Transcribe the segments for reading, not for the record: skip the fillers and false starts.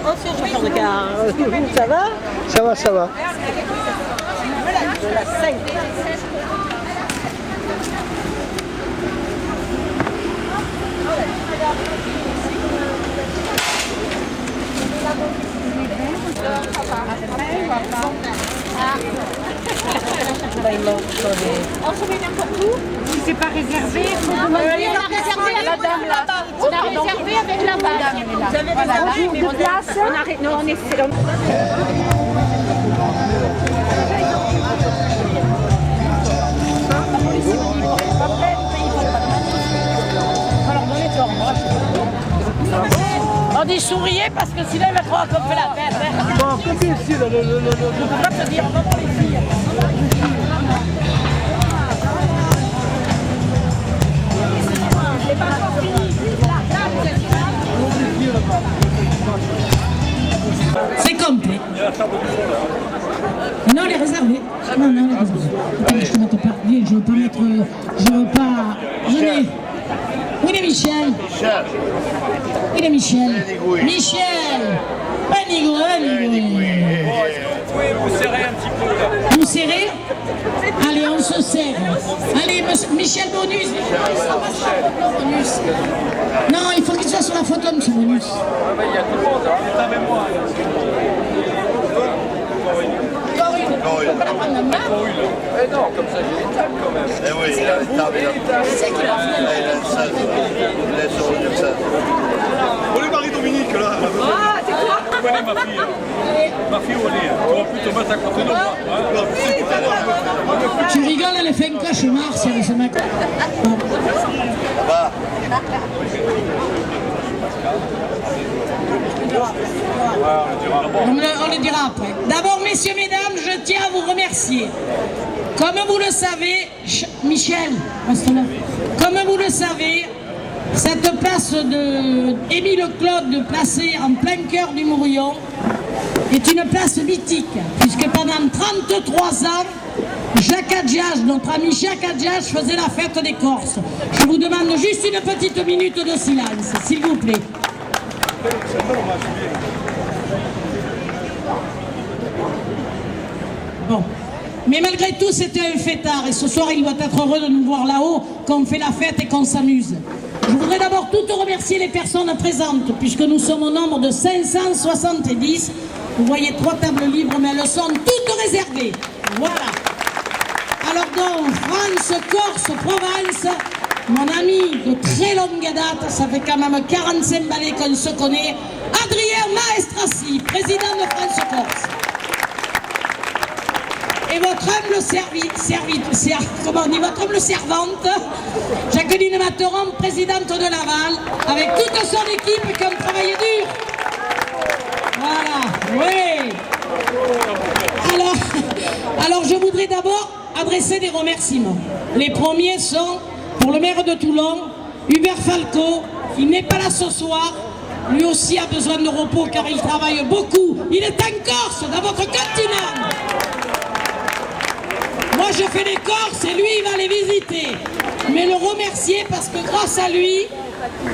Ancien chauffeur de car. Ça va? Ça va, ça va. De la 5. On se met n'importe où. Si c'est pas réservé, il faut demander. On a réservé à la dame là. On a réservé avec la dame. Vous avez réservé une place? On arrête. Non, on est. On dit souriez parce que sinon il va trop qu'on fait la tête. Hein. Bon, côté ici, Je ne peux pas te dire, on va pour les filles. C'est pas encore fini. C'est complet. Non, elle est réservée. Non, elle est réservée. Attends, je ne m'entends pas. Je ne veux pas mettre. Je ne veux pas. Venez. Où est Michel? Où est Michel? Michel! Benigoué, Vous pouvez vous serrer un petit peu là. Vous serrez? Allez, on se serre. Allez, Michel Bonus. Bonus. Non, il faut qu'il soit sur la photo, M. Bonus. Il y a tout le monde, hein. Avec moi. Eh non, comme ça j'ai les tables quand même. Eh oui, il a les tables. Il a le 16. Il est sur le 16. On est Marie-Dominique là. Ah, c'est quoi? Où elle est ma fille? Ma fille où elle est? Tu vas plus te mettre à côté de moi. Tu rigoles, elle fait un cauchemar, c'est ce mec. Va. On le dira après. D'abord, messieurs, mesdames, je tiens à vous remercier. Comme vous le savez, Michel, reste là. Comme vous le savez, cette place de Émile Claude, placée en plein cœur du Mourillon, est une place mythique, puisque pendant 33 ans, Jacques Adjiage, notre ami Jacques Adjiage, faisait la fête des Corses. Je vous demande juste une petite minute de silence, s'il vous plaît. Bon. Mais malgré tout, c'était un fêtard et ce soir, il doit être heureux de nous voir là-haut, qu'on fait la fête et qu'on s'amuse. Je voudrais d'abord toutes remercier les personnes présentes, puisque nous sommes au nombre de 570. Vous voyez 3 tables libres, mais elles sont toutes réservées. Voilà. Alors donc, France, Corse, Provence, mon ami de très longue date, ça fait quand même 45 balais qu'on se connaît, Adrien Maestrassi, président de France-Corse. Et votre humble votre humble servante, Jacqueline Materon, présidente de Laval, avec toute son équipe qui ont travaillé dur. Voilà, oui. Alors je voudrais d'abord adresser des remerciements. Les premiers sont pour le maire de Toulon, Hubert Falco, qui n'est pas là ce soir. Lui aussi a besoin de repos car il travaille beaucoup. Il est en Corse, dans votre continent. Moi je fais les Corses et lui il va les visiter. Mais le remercier parce que grâce à lui,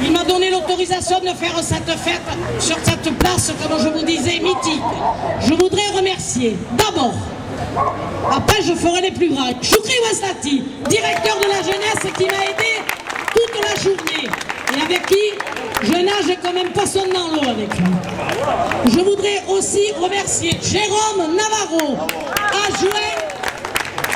il m'a donné l'autorisation de faire cette fête sur cette place, comme je vous disais, mythique. Je voudrais remercier d'abord, après je ferai les plus grands, Choukri Waslati, directeur de la jeunesse qui m'a aidé toute la journée et avec qui je nage comme un poisson dans l'eau avec lui. Je voudrais aussi remercier Jérôme Navarro, adjoint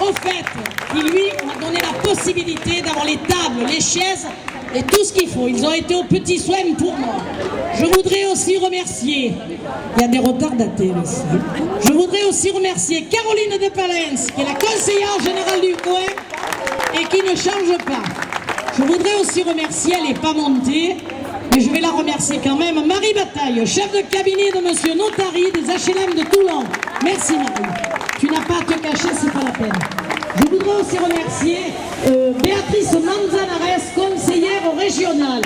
au fait, qui lui m'a donné la possibilité d'avoir les tables, les chaises et tout ce qu'il faut. Ils ont été aux petits soins pour moi. Je voudrais aussi remercier, il y a des retardataires ici, je voudrais aussi remercier Caroline de Palens, qui est la conseillère générale du coin et qui ne change pas. Je voudrais aussi remercier, elle n'est pas montée, mais je vais la remercier quand même, Marie Bataille, chef de cabinet de Monsieur Notari des HLM de Toulon. Merci Marie. Tu n'as pas à te cacher, c'est pas la peine. Je voudrais aussi remercier Béatrice Manzanares, conseillère régionale,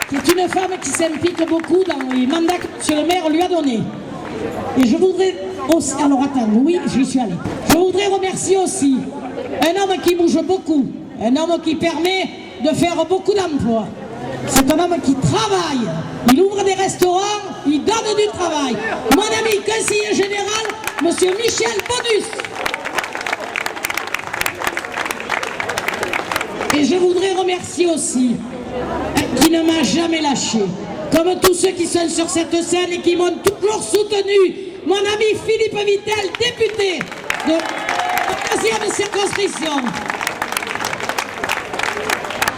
qui est une femme qui s'implique beaucoup dans les mandats que monsieur le maire lui a donnés. Et je voudrais aussi... Alors attends, oui, j'y suis allée. Je voudrais remercier aussi un homme qui bouge beaucoup, un homme qui permet de faire beaucoup d'emplois. C'est un homme qui travaille. Il ouvre des restaurants, il donne du travail. Mon ami conseiller général, monsieur Michel Bonus. Et je voudrais remercier aussi, qui ne m'a jamais lâché, comme tous ceux qui sont sur cette scène et qui m'ont toujours soutenu, mon ami Philippe Vittel, député de la 15e circonscription.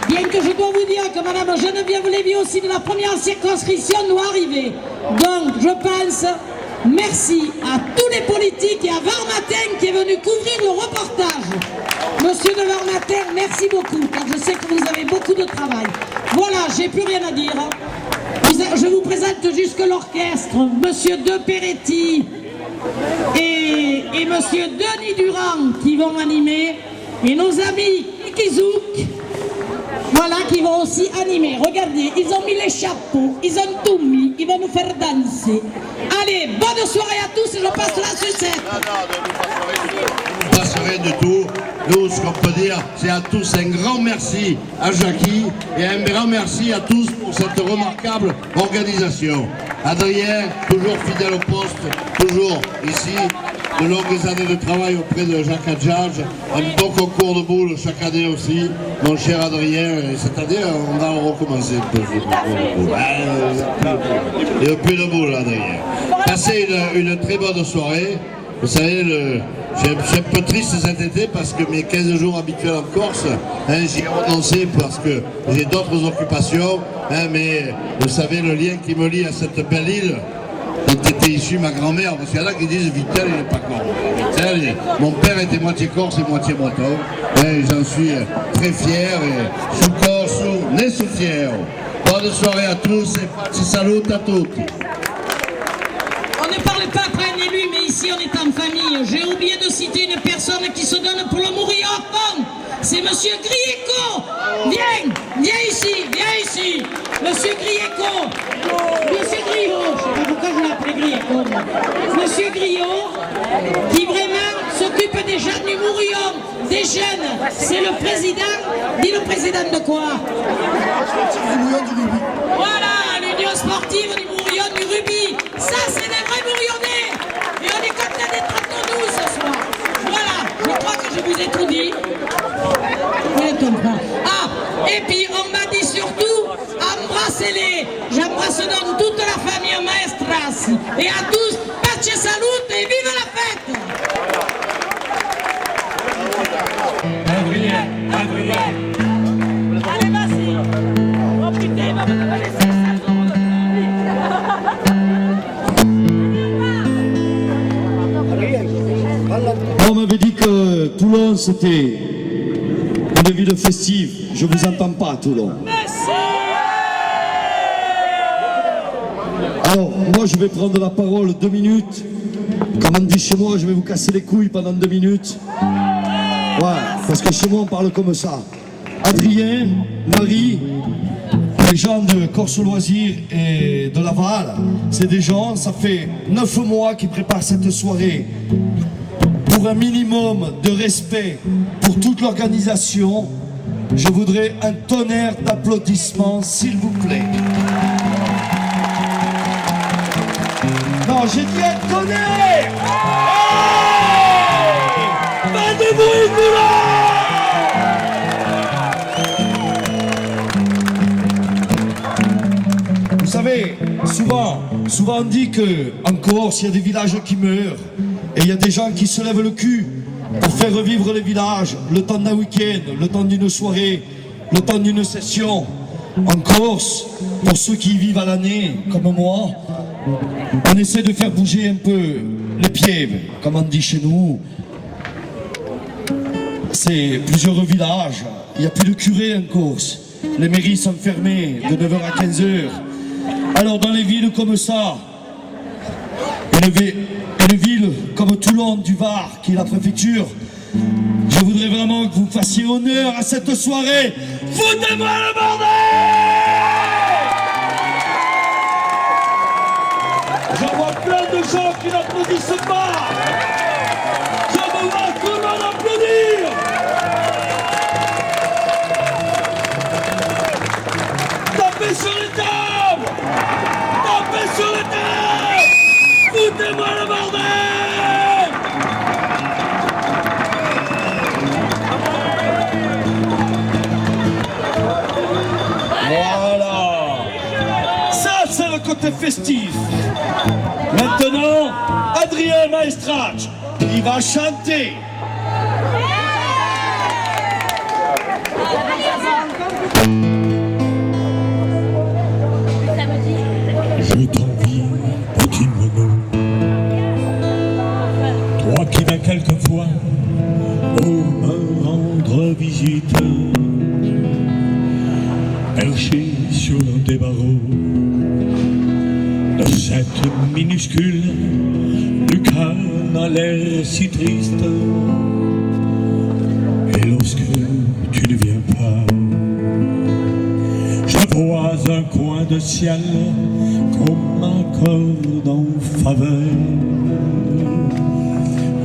Bien que je dois vous dire que madame Geneviève Lévy aussi de la première circonscription nous arrivait. Donc je pense, merci à tous les politiques et à Varmatin qui est venu couvrir le reportage. Monsieur de Varmatin, merci beaucoup, car je sais que vous avez beaucoup de travail. Voilà, j'ai plus rien à dire. Je vous présente jusque l'orchestre, monsieur De Peretti et monsieur Denis Durand qui vont animer, et nos amis Kikizouk, voilà, qui vont aussi animer. Regardez, ils ont mis les chapeaux, ils ont tout mis, ils vont nous faire danser. Allez, bonne soirée à tous et je passe la sucette. Ne passe rien du tout. Nous, ce qu'on peut dire, c'est à tous un grand merci à Jackie et un grand merci à tous pour cette remarquable organisation. Adrien, toujours fidèle au poste, toujours ici, de longues années de travail auprès de Jacques Adjadj, un bon concours de boules chaque année aussi, mon cher Adrien, et cette année on va recommencer un peu le concours de boules. Et plus de boules, Adrien. Passez une très bonne soirée. Vous savez, je suis un peu triste cet été parce que mes 15 jours habituels en Corse, j'y ai renoncé parce que j'ai d'autres occupations, mais vous savez, le lien qui me lie à cette belle île, dont était issue ma grand-mère, parce qu'il y en a qui disent Vittel, il n'est pas corse. Mon père était moitié corse et moitié breton, et j'en suis très fier, et sous corse, né sous fier. Bonne soirée à tous et salut à tous. On ne parle pas après un élu, mais ici on est en famille. J'ai oublié de citer une personne qui se donne pour le mourir bon. C'est monsieur Grieco. Viens ici. Monsieur Grieco. Monsieur Griot, je ne sais pas pourquoi je l'appelais Grieco. Monsieur Griot, qui vraiment s'occupe des jeunes du Mourillon, des jeunes. C'est le président. Dis le président de quoi? Voilà, l'Union sportive du Mourillon du Rugby. Ça, c'est des vrais Mourillonnais. Et on est content d'être entre nous ce soir. Voilà, je crois que je vous ai tout dit. Ah, et puis on m'a dit surtout, embrassez-les. J'embrasse donc toute la famille Maestras. Et à tous, pace salut et vive la fête. Adrien. Allez, vas-y. Oh putain, il va me laisser ça. On m'avait dit que Toulon c'était une ville festive. Je vous entends pas, Toulon. Alors, moi je vais prendre la parole 2 minutes. Comme on dit chez moi, je vais vous casser les couilles pendant 2 minutes. Ouais, parce que chez moi on parle comme ça. Adrien, Marie, les gens de Corse Loisirs et de Laval, c'est des gens, ça fait 9 mois qu'ils préparent cette soirée. Pour un minimum de respect pour toute l'organisation, je voudrais un tonnerre d'applaudissements, s'il vous plaît. Non, j'ai dit un tonnerre. Pas de bruit, boulot. Vous savez, souvent on dit qu'en Corse, il y a des villages qui meurent. Et il y a des gens qui se lèvent le cul pour faire revivre les villages le temps d'un week-end, le temps d'une soirée, le temps d'une session. En Corse, pour ceux qui y vivent à l'année, comme moi, on essaie de faire bouger un peu les pieds, comme on dit chez nous. C'est plusieurs villages, il n'y a plus de curés en Corse. Les mairies sont fermées de 9h à 15h. Alors dans les villes comme ça, une ville comme Toulon du Var, qui est la préfecture, je voudrais vraiment que vous fassiez honneur à cette soirée. Foutez-moi le bordel! J'en vois plein de gens qui n'applaudissent pas. Je veux voir tout le monde applaudir. était festif. Maintenant, Adrien Maestrach, il va chanter. Je t'envie, petit mono, toi qui vas quelquefois me rendre visite, perché sur des barreaux de cette minuscule lucarne à l'air si triste. Et lorsque tu ne viens pas, je vois un coin de ciel qu'on m'accorde en faveur,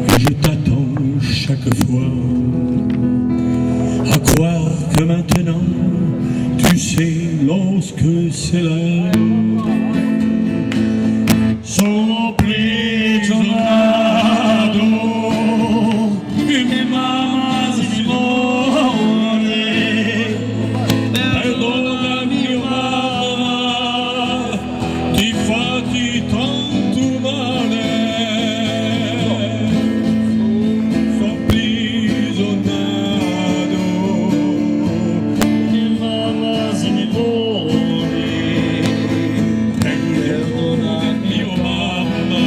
et je t'attends chaque fois, à croire que maintenant tu sais lorsque c'est l'heure. Sopli tornado, mi mamma si muore, perdonami mamma, ti fatti tanto male. Sopli tornado, mi mamma si muore, perdonami mamma,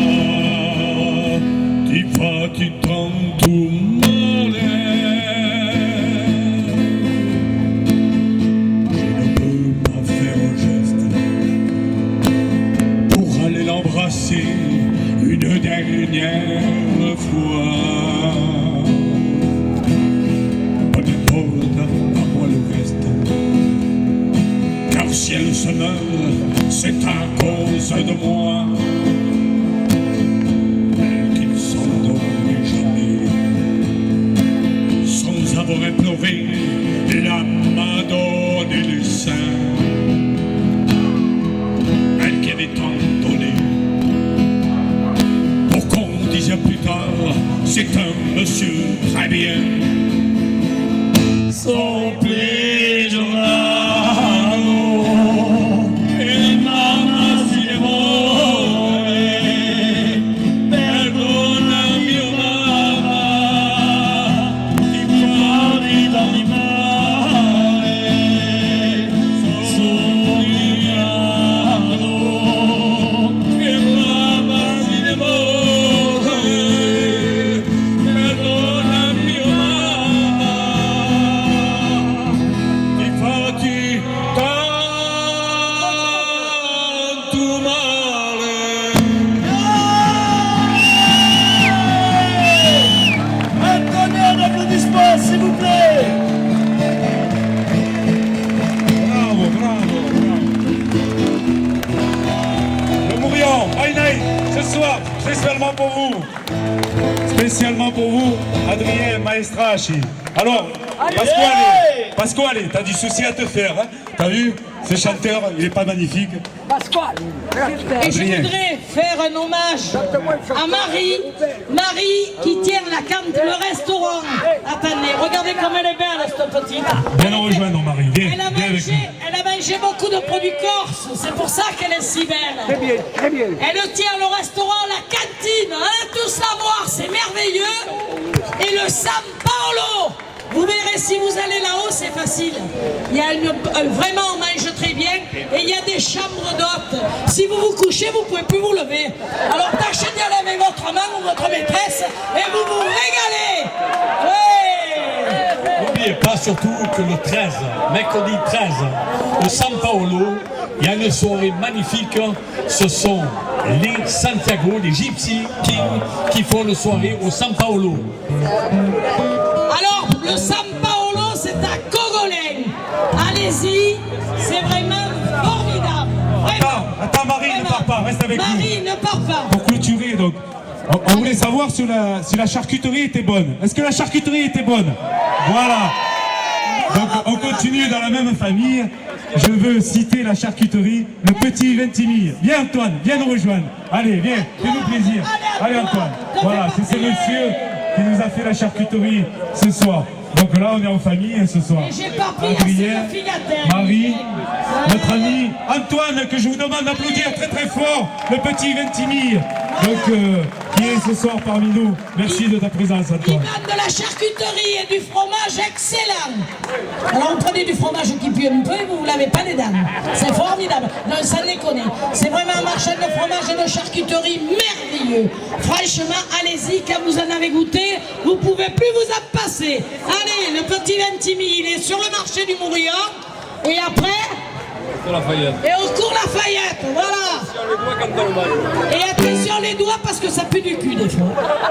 ti fatti tanto male. Je ne peux pas faire un geste pour aller l'embrasser une dernière fois. Peu importe, à moi le reste, car si elle se meurt, c'est à cause de moi. Elle qui ne s'endormait jamais, sans avoir imploré, la m'a donné les seins. Elle qui avait tant donné, pour qu'on dise plus tard, c'est un monsieur très bien. Sopli giornalo, e mamma si muore, perdonami mamma, ti fatti d'animale. Sopli giornalo, e mamma si muore, perdonami mamma, ti fatti tanto male. Attendez un applaudissement, s'il vous plaît. Bravo, bravo, bravo. Le Mourion, High Night, ce soir, spécialement pour vous. Spécialement pour vous, Adrien Maestrachi. Alors, Pasquale, t'as du souci à te faire, hein? T'as vu? Ce chanteur, il est pas magnifique. Et je Adrien. voudrais faire un hommage à Marie qui tient le restaurant. Attendez, regardez comme elle est belle, cette petite. Viens nous rejoindre, Marie. Viens, Elle a viens avec nous. mangé beaucoup de produits corses, c'est pour ça qu'elle est si belle. Très bien, très bien. Elle tient le restaurant, la cantine, allez tous la voir, c'est merveilleux. Et le San Paolo, vous verrez si vous allez là-haut, c'est facile. Il y a vraiment on mange très bien et il y a des chambres d'hôtes. Si vous vous couchez, vous ne pouvez plus vous lever. Alors tâchez d'y aller avec votre main ou votre maîtresse et vous vous régalez. Ouais. N'oubliez pas surtout que le 13, mercredi 13, au San Paolo, il y a une soirée magnifique. Ce sont les Santiago, les Gypsy Kings qui font une soirée au San Paolo. Alors, le San Paolo, c'est à Cogolin. Allez-y, c'est vraiment formidable. Vraiment. Attends, Marie, ne pars pas, reste avec nous. Marie, ne pars pas. Pour clôturer, donc, on voulait savoir si la charcuterie était bonne. Est-ce que la charcuterie était bonne? Voilà. Donc, on continue dans la même famille. Je veux citer la charcuterie, le petit Ventimille. Viens, Antoine, viens nous rejoindre. Allez, viens, fais-nous plaisir. Allez, Antoine. Voilà, c'est ce monsieur qui nous a fait la charcuterie ce soir. Donc là, on est en famille ce soir. Et j'ai pas pris Adrien, assez de filatelle. Marie, notre ami Antoine, que je vous demande d'applaudir très très fort, le petit Ventimille, donc, qui est ce soir parmi nous. Merci de ta présence, Ils Antoine. vendent de la charcuterie et du fromage excellent. Alors on prenait du fromage qui pue un peu et vous ne l'avez pas les dents. C'est formidable. Non, ça déconne. C'est vraiment un marché de fromage et de charcuterie merveilleux. Franchement, allez-y, quand vous en avez goûté, vous ne pouvez plus vous en passer. Allez, le petit Ventimille, il est sur le marché du Mourillon. Et après, et au cours Lafayette, voilà. Et attention les doigts parce que ça pue du cul des fois.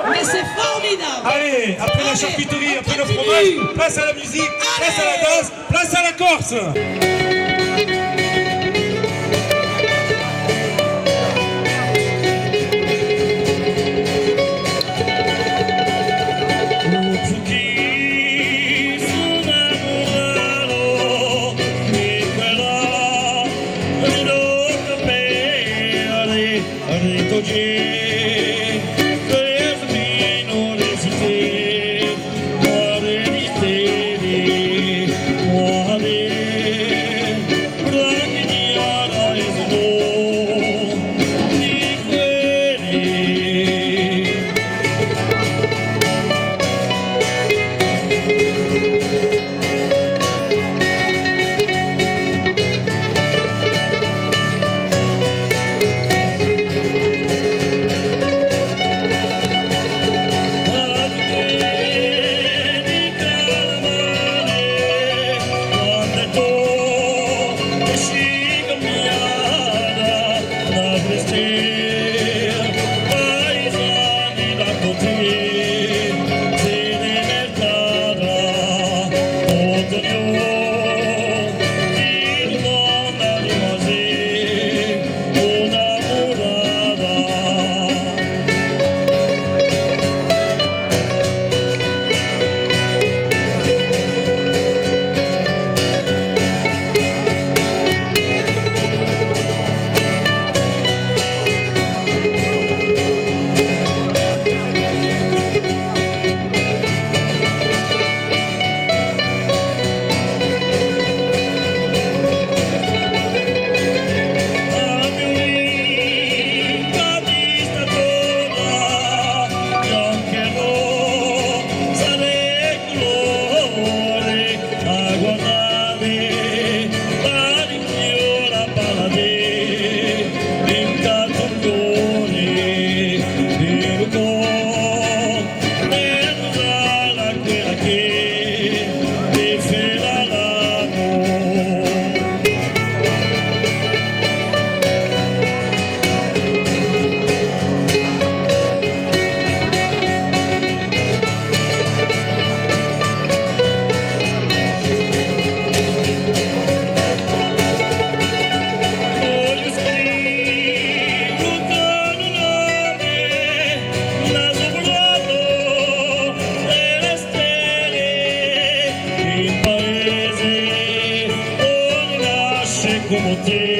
Mais c'est formidable. Allez, après la Allez, charcuterie, on après le continue. fromage, place à la musique, place à la danse, place à la Corse. como te